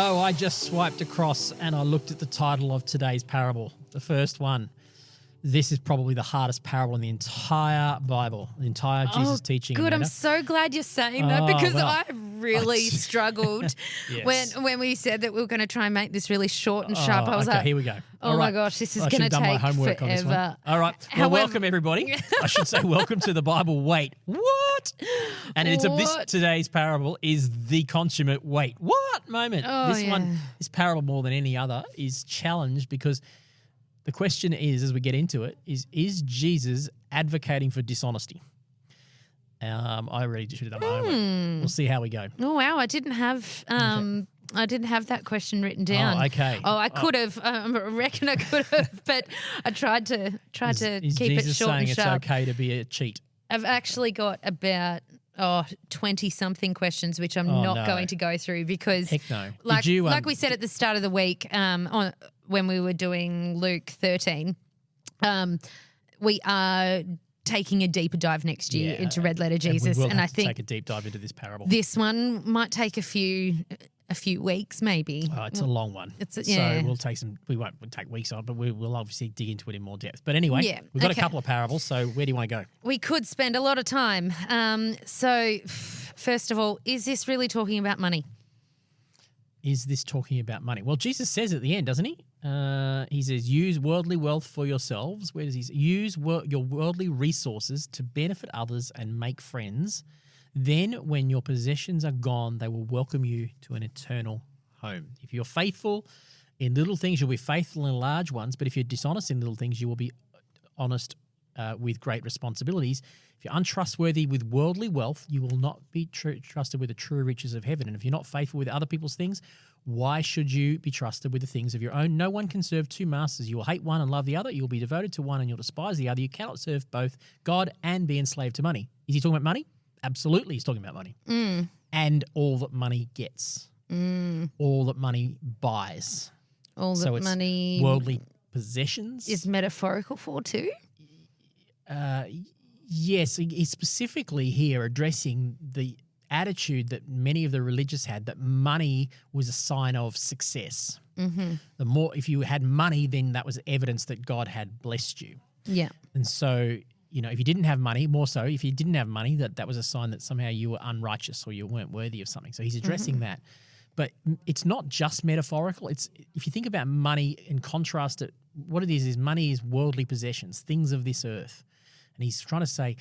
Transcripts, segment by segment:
Oh, I just swiped across and I looked at the title of today's parable, the first one. This is probably the hardest parable in the entire Bible, the entire Jesus teaching. Good, Amanda. I'm so glad you're saying that because I really struggled Yes. when we said that we were going to try and make this really short and sharp. I was like, here we go. oh my gosh, this is going to take my homework on this one. forever. All right. Well, However- welcome everybody. I should say welcome to the Bible. Wait, what? And today's parable is the consummate wait, what moment. This parable more than any other is challenged because the question is, as we get into it, is Jesus advocating for dishonesty? I already should have done my homework. We'll see how we go. Oh wow, I didn't have that question written down. Oh, okay. Oh, I could have. I reckon I could have, but I tried to Is keep Jesus it short saying and sharp. it's okay to be a cheat? I've actually got about 20-something questions, which I'm not going to go through because, heck no. Like we said at the start of the week, when we were doing Luke 13, we are taking a deeper dive next year into Red Letter Jesus, and I think take a deep dive into this parable. This one might take a few weeks, maybe. Oh, it's a long one. So we'll take we won't take weeks on, but we'll obviously dig into it in more depth. But anyway, we've got a couple of parables, so where do you want to go? We could spend a lot of time. So first of all, is this really talking about money? Is this talking about money? Well, Jesus says at the end, doesn't he? He says, use worldly wealth for yourselves. Where does he say? Use your worldly resources to benefit others and make friends. Then when your possessions are gone, they will welcome you to an eternal home. If you're faithful in little things, you'll be faithful in large ones. But if you're dishonest in little things, you will be honest with great responsibilities. If you're untrustworthy with worldly wealth, you will not be trusted with the true riches of heaven. And if you're not faithful with other people's things, why should you be trusted with the things of your own? No one can serve two masters. You will hate one and love the other. You will be devoted to one and you'll despise the other. You cannot serve both God and be enslaved to money. Is he talking about money? Absolutely, he's talking about money. And all that money gets. All that money buys. All that money worldly possessions. Is metaphorical for too? Yes, he's specifically here addressing the attitude that many of the religious had, that money was a sign of success. The more, if you had money, then that was evidence that God had blessed you. Yeah. And so, if you didn't have money, more so, if you didn't have money, that was a sign that somehow you were unrighteous or you weren't worthy of something. So he's addressing that. But it's not just metaphorical. It's, if you think about money and contrast it, what it is money is worldly possessions, things of this earth. And he's trying to say,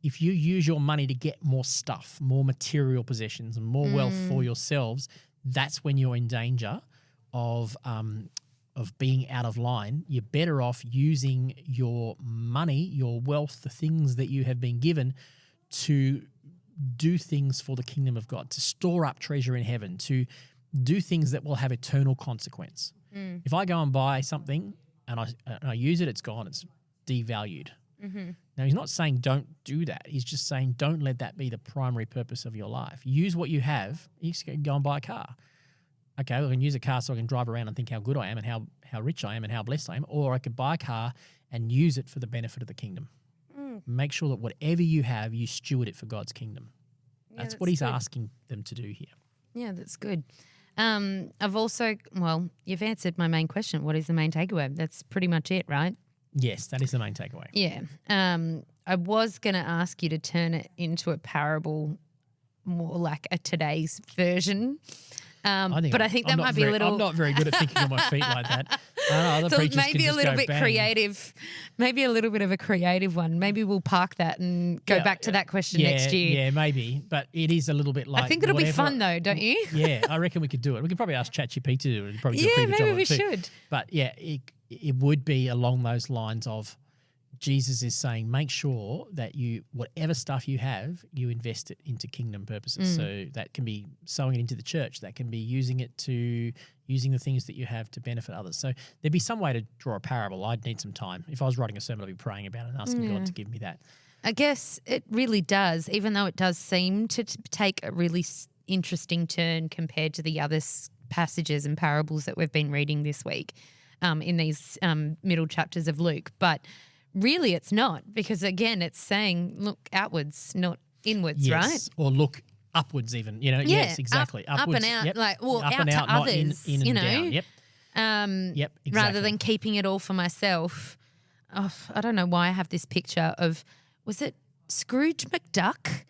if you use your money to get more stuff, more material possessions and more wealth for yourselves, that's when you're in danger of being out of line. You're better off using your money, your wealth, the things that you have been given to do things for the kingdom of God, to store up treasure in heaven, to do things that will have eternal consequence. If I go and buy something and I use it, it's gone, it's devalued. Now, he's not saying don't do that. He's just saying don't let that be the primary purpose of your life. Use what you have. You can go and buy a car. Okay, well, I can use a car so I can drive around and think how good I am and how rich I am and how blessed I am. Or I could buy a car and use it for the benefit of the kingdom. Make sure that whatever you have, you steward it for God's kingdom. That's what he's asking them to do here. Yeah, that's good. I've also, you've answered my main question. What is the main takeaway? That's pretty much it, right? Yes, that is the main takeaway. Yeah. I was going to ask you to turn it into a parable more like a today's version. But I think that might be a little... I'm not very good at thinking on my feet like that. Other so preachers maybe can a little just bit go, creative. Maybe a little bit of a creative one. Maybe we'll park that and go back to that question next year. Yeah, maybe. But it is a little bit like... I think it'll be fun though, don't you? Yeah, I reckon we could do it. We could probably ask ChatGPT to do it. Probably do a pretty good job maybe of we it too. should. But yeah, it would be along those lines of Jesus is saying, make sure that whatever stuff you have, you invest it into kingdom purposes. So that can be sowing it into the church. That can be using the things that you have to benefit others. So there'd be some way to draw a parable. I'd need some time. If I was writing a sermon, I'd be praying about it and asking God to give me that. I guess it really does, even though it does seem to take a really interesting turn compared to the other passages and parables that we've been reading this week in these middle chapters of Luke. But really, it's not, because again, it's saying look outwards, not inwards, right? Or look upwards even, yes, exactly. Up Upwards, and out, yep. up Up and and out out, to others, not in and down. Yep. Yep, exactly. Rather than keeping it all for myself. Oh, I don't know why I have this picture of, was it Scrooge McDuck?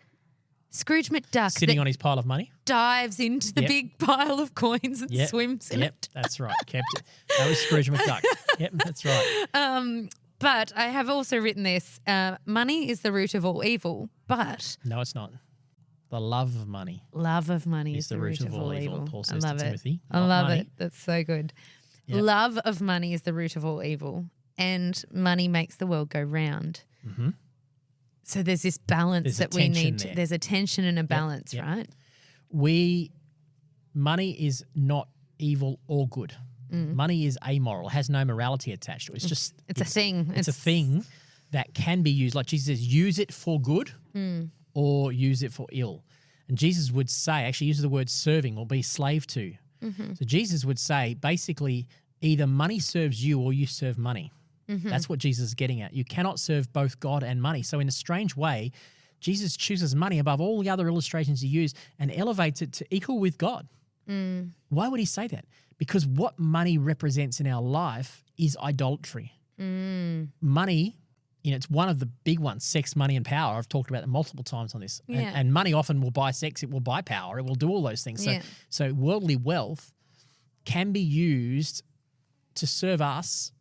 Scrooge McDuck Sitting on his pile of money. dives into the Yep. big pile of coins and Yep. swims in Yep, it. that's right. Kept it. That was Scrooge McDuck. Yep, that's right. But I have also written this, money is the root of all evil, but No, it's not. The love of money love of money is the root of all evil. Paul I says love to it. Timothy. I not love money. it. That's so good. Yep. Love of money is the root of all evil, and money makes the world go round. Mm-hmm. So there's this balance There's a that we tension need. there. There's a tension and a balance, yep. right? Money is not evil or good. Money is amoral. It has no morality attached to it. It's just It's a thing. It's a thing that can be used. Like Jesus says, use it for good or use it for ill. And Jesus would say, actually uses the word serving or be slave to. So Jesus would say, basically, either money serves you or you serve money. That's what Jesus is getting at. You cannot serve both God and money. So in a strange way, Jesus chooses money above all the other illustrations he used and elevates it to equal with God. Why would he say that? Because what money represents in our life is idolatry. Money, it's one of the big ones, sex, money, and power. I've talked about it multiple times on this. Yeah. And money often will buy sex, it will buy power, it will do all those things. So worldly wealth can be used to serve us.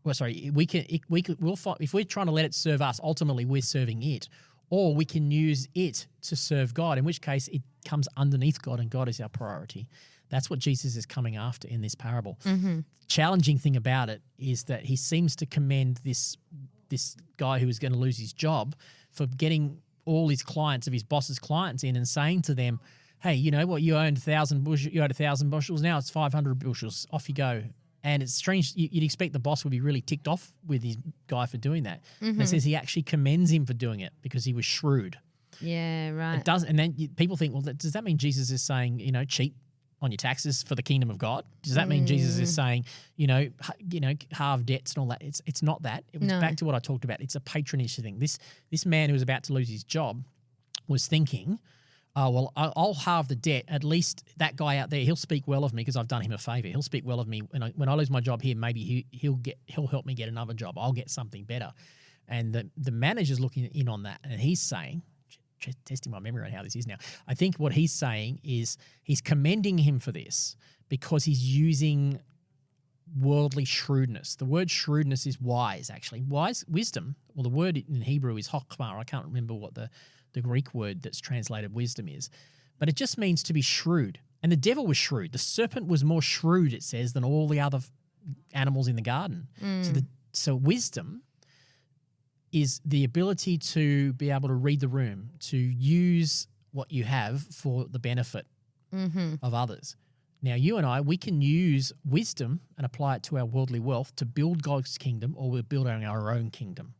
We'll find, if we're trying to let it serve us, ultimately we're serving it. Or we can use it to serve God, in which case it comes underneath God and God is our priority. That's what Jesus is coming after in this parable. Challenging thing about it is that he seems to commend this guy who was going to lose his job for getting all his clients, of his boss's clients, in and saying to them, hey, you know what, you owed 1,000 bushels, now it's 500 bushels, off you go. And it's strange, you'd expect the boss would be really ticked off with his guy for doing that. And it says he actually commends him for doing it because he was shrewd. Yeah, right. It does, and then people think, well, does that mean Jesus is saying, cheat on your taxes for the kingdom of God? Does that mean Jesus is saying, halve debts and all that? It's not that. It was back to what I talked about. It's a patronage thing. This man who was about to lose his job was thinking, oh, well, I'll halve the debt. At least that guy out there, he'll speak well of me because I've done him a favor. He'll speak well of me. When I lose my job here, maybe he'll help me get another job. I'll get something better. And the manager's looking in on that, and he's saying, testing my memory on how this is now, I think what he's saying is he's commending him for this because he's using worldly shrewdness. The word shrewdness is wise, actually. Wisdom, well, the word in Hebrew is chokmah. I can't remember what the Greek word that's translated wisdom is. But it just means to be shrewd. And the devil was shrewd. The serpent was more shrewd, it says, than all the other animals in the garden. So wisdom is the ability to be able to read the room, to use what you have for the benefit of others. Now, you and I, we can use wisdom and apply it to our worldly wealth to build God's kingdom, or we're building our own kingdom.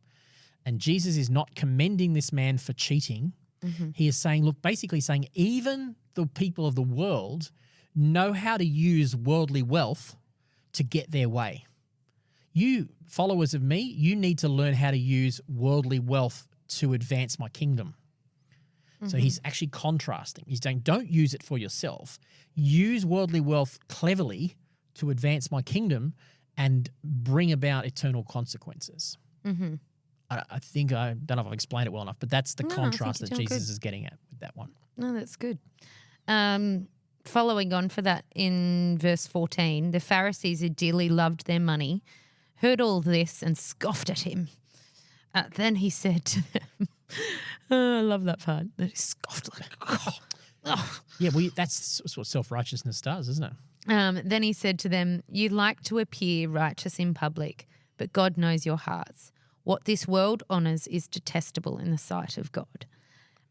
And Jesus is not commending this man for cheating. He is saying, look, basically saying even the people of the world know how to use worldly wealth to get their way. You, followers of me, you need to learn how to use worldly wealth to advance my kingdom. So he's actually contrasting. He's saying, don't use it for yourself. Use worldly wealth cleverly to advance my kingdom and bring about eternal consequences. I think, I don't know if I've explained it well enough, but that's the contrast that Jesus is getting at with that one. No, that's good. Following on for that, in verse 14, the Pharisees who dearly loved their money heard all this and scoffed at him. Then he said to them, I love that part, that he scoffed like, Yeah, that's what self-righteousness does, isn't it? Then he said to them, you like to appear righteous in public, but God knows your hearts. What this world honours is detestable in the sight of God.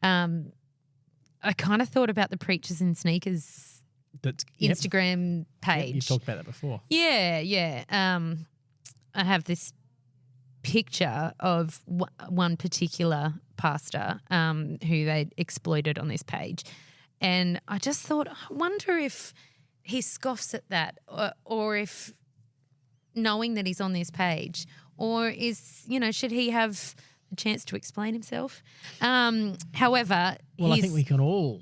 I kind of thought about the Preachers in Sneakers Instagram page. You've talked about that before. Yeah. I have this picture of one particular pastor who they exploited on this page. And I just thought, I wonder if he scoffs at that or if knowing that he's on this page, or should he have a chance to explain himself? However, I think we can all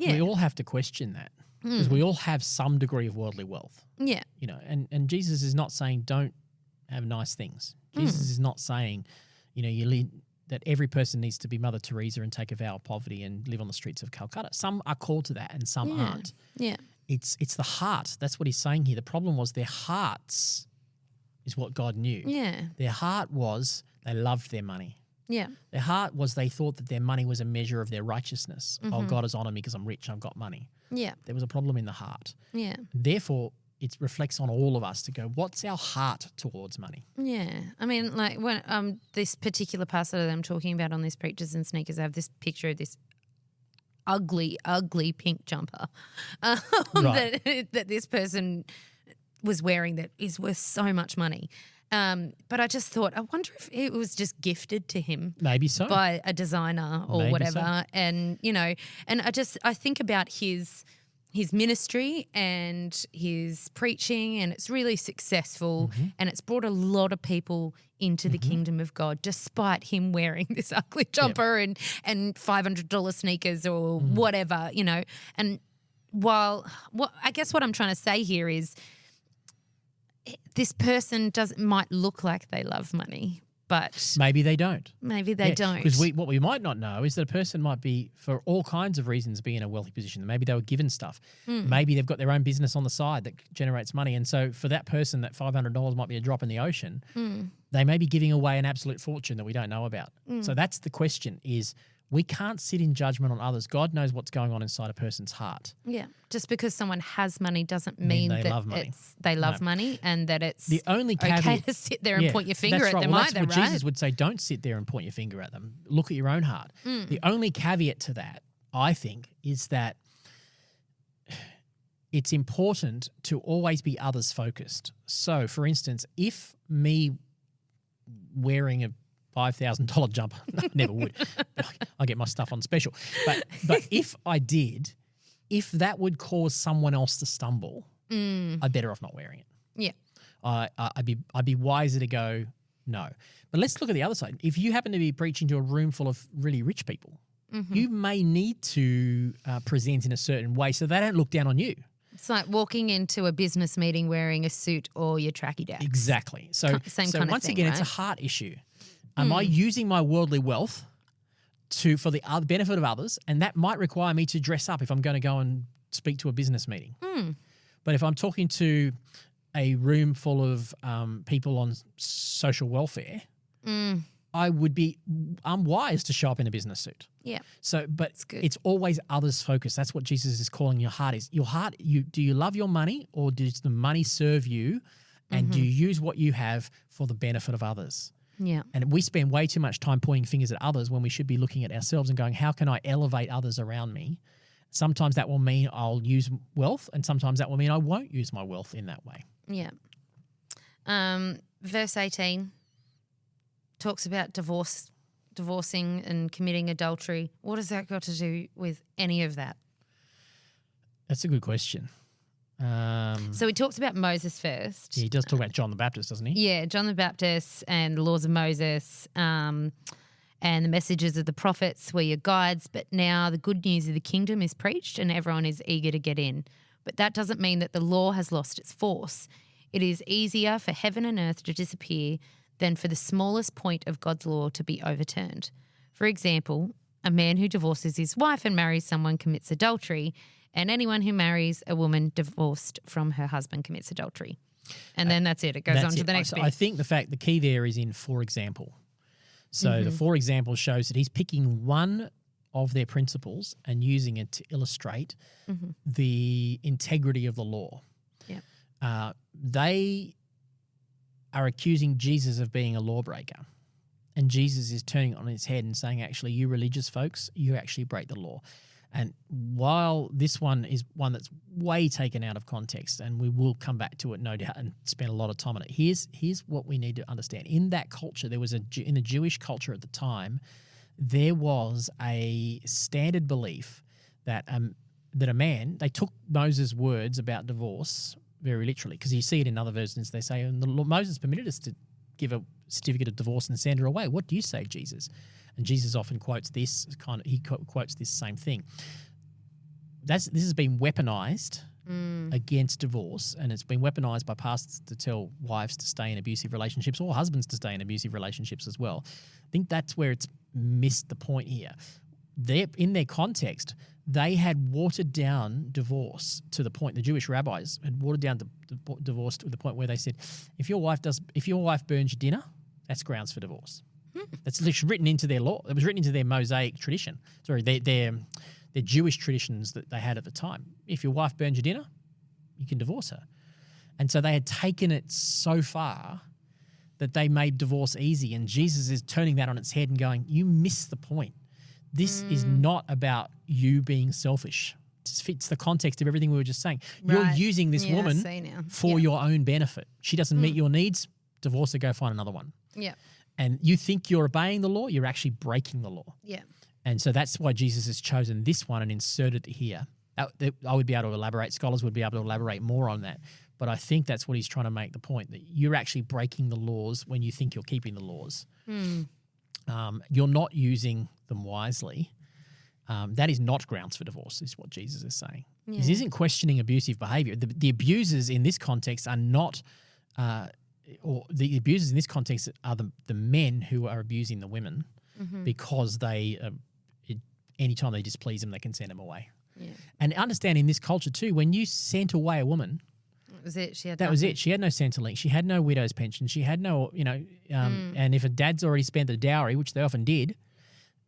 Yeah. We all have to question that because we all have some degree of worldly wealth. Yeah. You know, and Jesus is not saying don't have nice things. Jesus is not saying, you know, that every person needs to be Mother Teresa and take a vow of poverty and live on the streets of Calcutta. Some are called to that and some aren't. Yeah. It's the heart. That's what he's saying here. The problem was their hearts is what God knew. Yeah. Their heart was they loved their money. Yeah. Their heart was they thought that their money was a measure of their righteousness. Oh, God has honored me because I'm rich, I've got money. Yeah. There was a problem in the heart. Yeah. Therefore, it reflects on all of us to go, what's our heart towards money? Yeah. I mean, like when this particular pastor that I'm talking about on this Preachers and Sneakers, I have this picture of this ugly, ugly pink jumper that this person was wearing that is worth so much money. But I just thought, I wonder if it was just gifted to him. Maybe so. By a designer or Maybe whatever. so. And, you know, and I think about his ministry and his preaching, and it's really successful and it's brought a lot of people into the kingdom of God despite him wearing this ugly jumper and $500 sneakers or whatever, you know. And I guess what I'm trying to say here is this person might look like they love money, but maybe they don't. Maybe they don't. Because what we might not know is that a person might be, for all kinds of reasons, be in a wealthy position. Maybe they were given stuff. Maybe they've got their own business on the side that generates money. And so for that person, that $500 might be a drop in the ocean. They may be giving away an absolute fortune that we don't know about. So that's the question is, we can't sit in judgment on others. God knows what's going on inside a person's heart. Yeah. Just because someone has money doesn't mean that they love money and that it's the only caveat, okay to sit there and point your finger at them that's either, what right? Jesus would say, don't sit there and point your finger at them. Look at your own heart. The only caveat to that, I think, is that it's important to always be others focused. So, for instance, if me wearing a $5,000 jumper, never would. I get my stuff on special. But if I did, if that would cause someone else to stumble, I'd better off not wearing it. Yeah. I'd be wiser to go no. But let's look at the other side. If you happen to be preaching to a room full of really rich people, you may need to present in a certain way so they don't look down on you. It's like walking into a business meeting wearing a suit or your tracky dacks. Exactly. So once again, right? it's a heart issue. Am I using my worldly wealth for the benefit of others? And that might require me to dress up if I'm going to go and speak to a business meeting. But if I'm talking to a room full of people on social welfare, I'm wise to show up in a business suit. Yeah. So, but it's always others focused. That's what Jesus is calling your heart. Is your heart? Do you love your money, or does the money serve you? And do you use what you have for the benefit of others? Yeah. And we spend way too much time pointing fingers at others when we should be looking at ourselves and going, how can I elevate others around me? Sometimes that will mean I'll use wealth, and sometimes that will mean I won't use my wealth in that way. Yeah. Verse 18 talks about divorcing and committing adultery. What has that got to do with any of that? That's a good question. So he talks about Moses first. Yeah, he does talk about John the Baptist, doesn't he? Yeah, John the Baptist and the laws of Moses and the messages of the prophets were your guides. But now the good news of the kingdom is preached and everyone is eager to get in. But that doesn't mean that the law has lost its force. It is easier for heaven and earth to disappear than for the smallest point of God's law to be overturned. For example, a man who divorces his wife and marries someone commits adultery, and anyone who marries a woman divorced from her husband commits adultery. And then that's it. It goes on to the next bit. I think the key there is in for example. So the for example shows that he's picking one of their principles and using it to illustrate the integrity of the law. Yeah. They are accusing Jesus of being a lawbreaker. And Jesus is turning it on his head and saying, actually, you religious folks, you actually break the law. And while this one is one that's way taken out of context, and we will come back to it, no doubt, and spend a lot of time on it, here's what we need to understand. In that culture, in the Jewish culture at the time, there was a standard belief that a man, they took Moses' words about divorce very literally, because you see it in other versions. They say, and Moses permitted us to give a certificate of divorce and send her away. What do you say, Jesus? And Jesus often quotes this quotes this same thing. this has been weaponized against divorce, and it's been weaponized by pastors to tell wives to stay in abusive relationships or husbands to stay in abusive relationships as well. I think that's where it's missed the point here. In their context, they had watered down divorce to the point, the Jewish rabbis had watered down divorce to the point where they said, if your wife burns your dinner, that's grounds for divorce. That's literally written into their law. It was written into their Mosaic tradition. Sorry, their Jewish traditions that they had at the time. If your wife burns your dinner, you can divorce her. And so they had taken it so far that they made divorce easy. And Jesus is turning that on its head and going, you miss the point. This is not about you being selfish. It fits the context of everything we were just saying. Right. You're using this woman for your own benefit. She doesn't meet your needs, divorce her, go find another one. Yeah. And you think you're obeying the law, you're actually breaking the law. Yeah. And so that's why Jesus has chosen this one and inserted it here. I would be able to elaborate. Scholars would be able to elaborate more on that. But I think that's what he's trying to make the point, that you're actually breaking the laws when you think you're keeping the laws. You're not using them wisely. That is not grounds for divorce, is what Jesus is saying. Yeah. This isn't questioning abusive behavior. The abusers in this context are not, or the abusers in this context are the men who are abusing the women because they, anytime they displease them, they can send them away. Yeah. And understand in this culture too, when you sent away a woman, that was it. That was it. She had no Centrelink. She had no widow's pension. She had no, and if a dad's already spent the dowry, which they often did,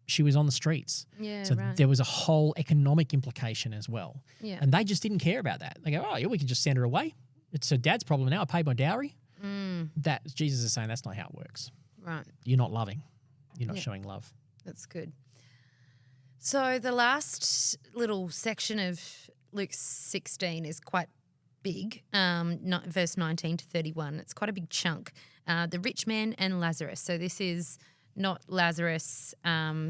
she was on the streets. Yeah, so there was a whole economic implication as well. Yeah. And they just didn't care about that. They go, oh, yeah, we can just send her away. It's her dad's problem now. I paid my dowry. That Jesus is saying that's not how it works. Right. You're not loving. You're not showing love. That's good. So the last little section of Luke 16 is quite big, verse 19 to 31. It's quite a big chunk. The rich man and Lazarus. So this is not Lazarus,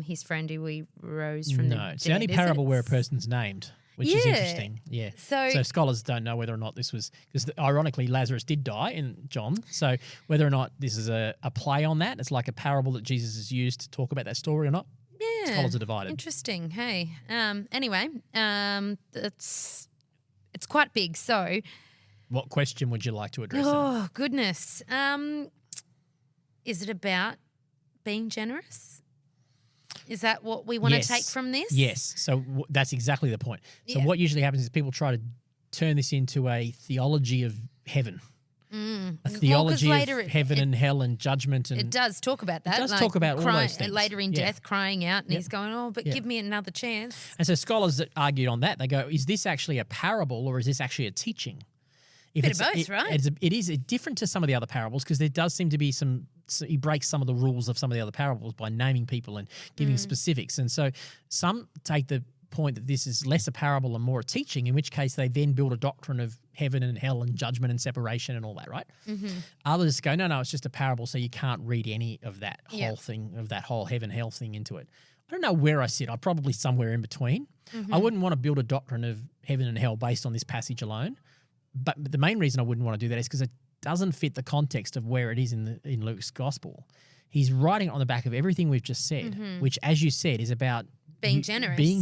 his friend who we rose from the dead. No, it's the only parable where a person's named, which is interesting. Yeah. So scholars don't know whether or not this was, because ironically Lazarus did die in John. So whether or not this is a play on that, it's like a parable that Jesus has used to talk about that story or not. Yeah. Scholars are divided. Interesting. Hey. Anyway, it's quite big. So what question would you like to address? Oh, goodness. Is it about being generous? Is that what we want to take from this? Yes. So that's exactly the point. So what usually happens is people try to turn this into a theology of heaven. A theology of heaven and hell and judgment. And it does talk about that. It does talk about all those things. Later in death, crying out, and he's going, oh, but give me another chance. And so scholars that argued on that, they go, is this actually a parable or is this actually a teaching? Bit of both, right? It is different to some of the other parables because there does seem to be he breaks some of the rules of some of the other parables by naming people and giving specifics. And so some take the point that this is less a parable and more a teaching, in which case they then build a doctrine of heaven and hell and judgment and separation and all that, right? Others go, no, it's just a parable, so you can't read any of that whole thing, of that whole heaven-hell thing into it. I don't know where I sit. I'm probably somewhere in between. I wouldn't want to build a doctrine of heaven and hell based on this passage alone. But the main reason I wouldn't want to do that is because it doesn't fit the context of where it is in Luke's gospel. He's writing it on the back of everything we've just said, which, as you said, is about being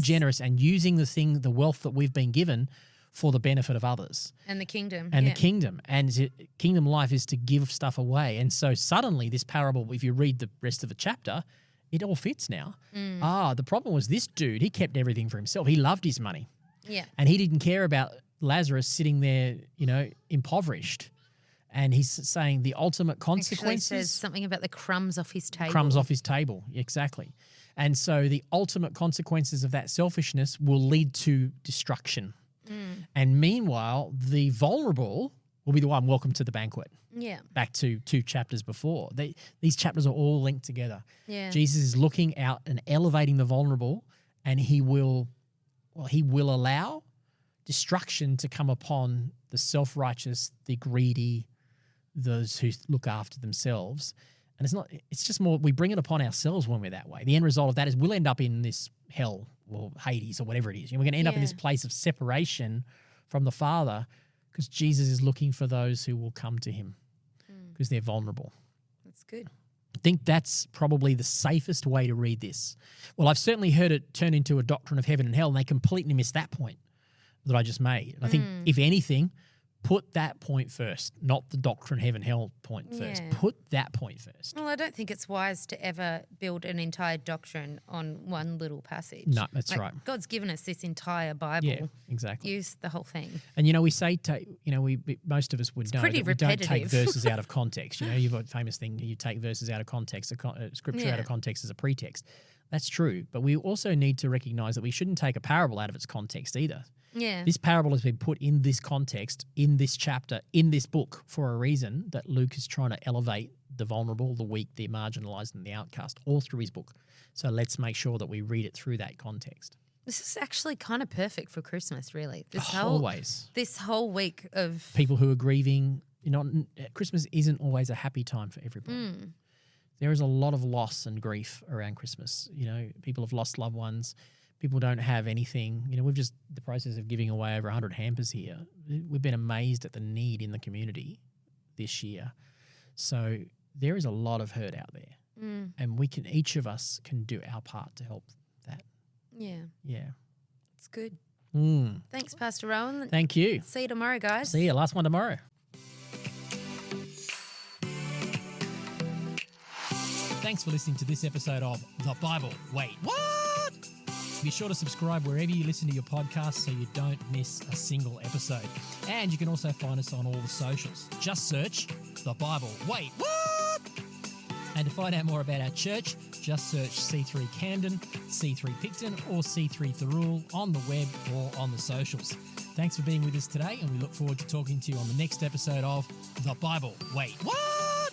generous and using the wealth that we've been given for the benefit of others. And the kingdom. And the kingdom. And kingdom life is to give stuff away. And so suddenly this parable, if you read the rest of the chapter, it all fits now. The problem was this dude, he kept everything for himself. He loved his money. Yeah. And he didn't care about Lazarus sitting there, impoverished. And he's saying the ultimate consequences. Actually says something about the crumbs off his table. Crumbs off his table, exactly. And so the ultimate consequences of that selfishness will lead to destruction. And meanwhile, the vulnerable will be the one welcome to the banquet. Yeah. Back to 2 chapters before. These chapters are all linked together. Yeah. Jesus is looking out and elevating the vulnerable, and he will allow destruction to come upon the self-righteous, the greedy, those who look after themselves. And it's just more, we bring it upon ourselves when we're that way. The end result of that is we'll end up in this hell or Hades or whatever it is. We're going to end up in this place of separation from the Father because Jesus is looking for those who will come to him because they're vulnerable. That's good. I think that's probably the safest way to read this. Well, I've certainly heard it turn into a doctrine of heaven and hell, and they completely miss that point. that I just made. And I think, if anything, put that point first, not the doctrine, heaven, hell point first. Yeah. Put that point first. Well, I don't think it's wise to ever build an entire doctrine on one little passage. No, that's right. God's given us this entire Bible. Yeah, exactly. Use the whole thing. And, we say, most of us would know that pretty we don't take repetitive. verses out of context. You've got a famous thing, you take verses out of context, scripture out Yeah. of context as a pretext. That's true. But we also need to recognize that we shouldn't take a parable out of its context either. Yeah. This parable has been put in this context, in this chapter, in this book for a reason, that Luke is trying to elevate the vulnerable, the weak, the marginalized, and the outcast all through his book. So let's make sure that we read it through that context. This is actually kind of perfect for Christmas, really. Always. This whole week of People who are grieving, Christmas isn't always a happy time for everybody. There is a lot of loss and grief around Christmas. People have lost loved ones. People don't have anything. We've just the process of giving away over 100 hampers here. We've been amazed at the need in the community this year. So there is a lot of hurt out there. And each of us can do our part to help that. Yeah. Yeah. It's good. Mm. Thanks, Pastor Rowan. Thank you. See you tomorrow, guys. See you. Last one tomorrow. Thanks for listening to this episode of The Bible. Wait, what? Be sure to subscribe wherever you listen to your podcast so you don't miss a single episode. And you can also find us on all the socials. Just search The Bible. Wait, what? And to find out more about our church, just search C3 Camden, C3 Picton, or C3 Thirroul on the web or on the socials. Thanks for being with us today, and we look forward to talking to you on the next episode of The Bible. Wait, what?